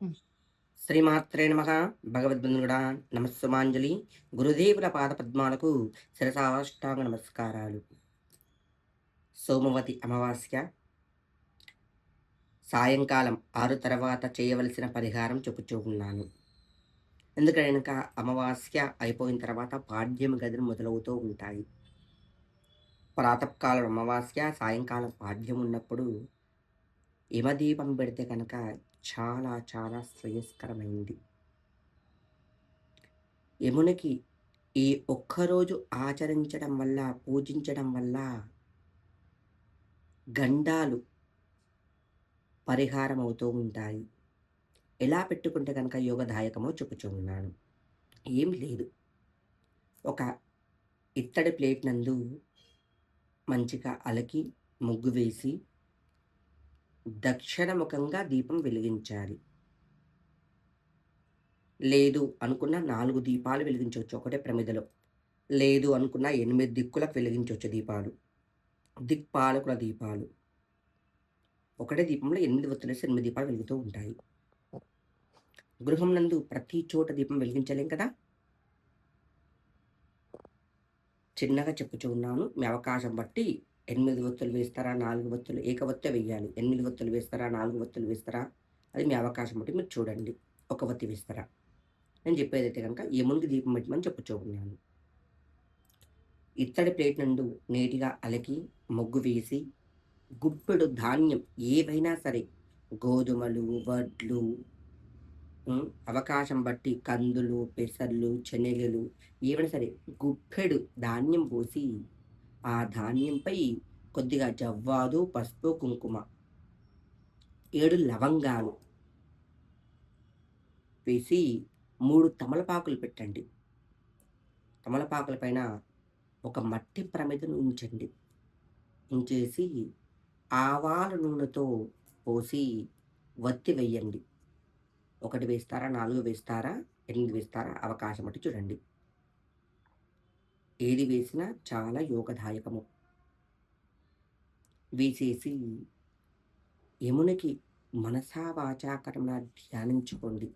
హ్మ్. శ్రీమాత్రే నమః. భగవద్బంధుడా నమస్సుమాంజలి. గురుదేవుల పాదపద్మాలకు శిరసాష్టాంగ నమస్కారాలు. సోమవతి అమావాస్య సాయంకాలం 6 తర్వాత చేయవలసిన పరిహారం చెప్పుచూ ఉన్నాను. ఎందుకనక అమావాస్య అయిపోయిన తర్వాత పాడ్యమి గదులు మొదలవుతూ ఉంటాయి. ప్రాతకాలం అమావాస్య, సాయంకాలం పాడ్యం ఉన్నప్పుడు యమదీపం పెడితే కనుక చాలా చాలా శ్రేయస్కరమైంది. యమునికి ఈ ఒక్కరోజు ఆచరించడం వల్ల, పూజించడం వల్ల గండాలు పరిహారం అవుతూ ఉంటాయి. ఎలా పెట్టుకుంటే గనక యోగదాయకమో చెప్పుచూ ఉన్నాను. ఏం లేదు. ఒక ఇత్తడి ప్లేట్ నందు మంచిగా అలకి, ముగ్గు వేసి, దక్షిణముఖంగా దీపం వెలిగించాలి. లేదు అనుకున్న 4 దీపాలు వెలిగించొచ్చు ఒకటే ప్రమిదలో. లేదు అనుకున్న 8 దిక్కులకు వెలిగించొచ్చు దీపాలు. దిక్పాలకుల దీపాలు. ఒకటే దీపంలో 8 ఒత్తులేసి 8 దీపాలు వెలుగుతూ ఉంటాయి. గృహం నందు ప్రతి చోట దీపం వెలిగించలేం కదా! చిన్నగా చెప్పుచూ ఉన్నాను. మీ అవకాశం బట్టి 8 ఒత్తులు వేస్తారా? 4 ఒత్తులు ఏకవత్తే వెయ్యాలి. 8 ఒత్తులు వేస్తారా? 4 ఒత్తులు వేస్తారా? అది మీ అవకాశం బట్టి మీరు చూడండి. ఒక ఒత్తి వేస్తారా? నేను చెప్పేదైతే గనక యమునికి దీపం పెట్టమని చెప్పుచూ ఉన్నాను. ఇత్తడి ప్లేట్ నందు నీటిగా అలకి, ముగ్గు వేసి, గుప్పెడు ధాన్యం ఏవైనా సరే గోధుమలు, వడ్లు అవకాశం బట్టి కందులు, పెసర్లు, శనగలు ఏవైనా సరే గుప్పెడు ధాన్యం పోసి, ఆ ధాన్యంపై కొద్దిగా జవ్వాదు, పసుపు, కుంకుమ, 7 లవంగాలు వేసి 3 తమలపాకులు పెట్టండి. తమలపాకుల పైన ఒక మట్టి ప్రమిదను ఉంచండి. ఉంచేసి ఆవాల నూనెతో పోసి వత్తి వెయ్యండి. 1 వేస్తారా? 4 వేస్తారా? 8 వేస్తారా? అవకాశం బట్టి చూడండి. ఏది వేసినా చాలా యోగదాయకము. వేసేసి యమునికి మనసా వాచా కర్మణ ధ్యానించుకోండి.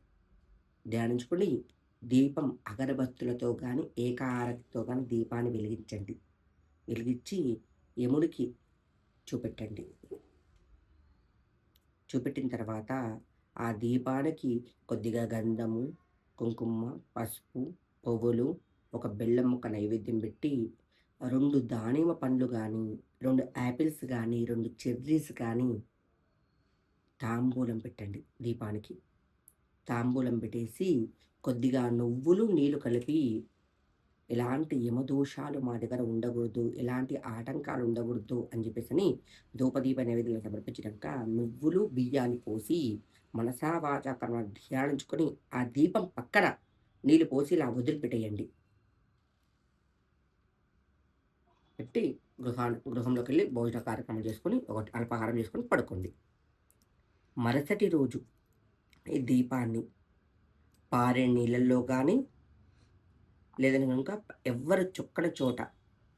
ధ్యానించుకొని దీపం అగరబత్తులతో గాని, ఏకారతితో గాని దీపాన్ని వెలిగించండి. వెలిగించి యముడికి చూపెట్టండి. చూపెట్టిన తర్వాత ఆ దీపానికి కొద్దిగా గంధము, కుంకుమ, పసుపు, పువ్వులు, ఒక బెల్లం ముక్క నైవేద్యం పెట్టి 2 దానిమ్మ పండ్లు గానీ, 2 యాపిల్స్ గానీ, 2 చెర్రీస్ కానీ తాంబూలం పెట్టండి దీపానికి. తాంబూలం పెట్టేసి కొద్దిగా నువ్వులు, నీళ్లు కలిపి ఎలాంటి యమదోషాలు మా దగ్గర ఉండకూడదు, ఎలాంటి ఆటంకాలు ఉండకూడదు అని చెప్పేసని ధూపదీప నైవేద్యాలు సమర్పించినాక నువ్వులు, బియ్యాన్ని పోసి మనసా వాచా కర్మ ధ్యానించుకొని ఆ దీపం పక్కన నీళ్లు పోసి ఇలా వదిలిపెట్టేయండి. పెట్టి గృహంలోకెళ్ళి భోజన కార్యక్రమం చేసుకొని, ఒకటి అల్పాహారం చేసుకొని పడుకోండి. మరుసటి రోజు ఈ దీపాన్ని పారే నీళ్ళల్లో గానీ, లేదని గనుక ఎవ్వరు చొక్కని చోట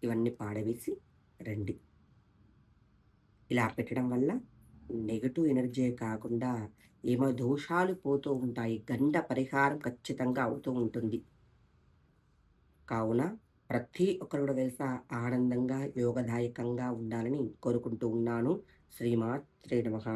ఇవన్నీ పాడవేసి రండి. ఇలా పెట్టడం వల్ల నెగెటివ్ ఎనర్జీ కాకుండా ఏమో దోషాలు పోతూ ఉంటాయి. గండ పరిహారం ఖచ్చితంగా అవుతూ ఉంటుంది. కావున ప్రతి ఒక్కరు కూడా తెలుసా ఆనందంగా, యోగదాయకంగా ఉండాలని కోరుకుంటూ ఉన్నాను. శ్రీమాత్రే నమః.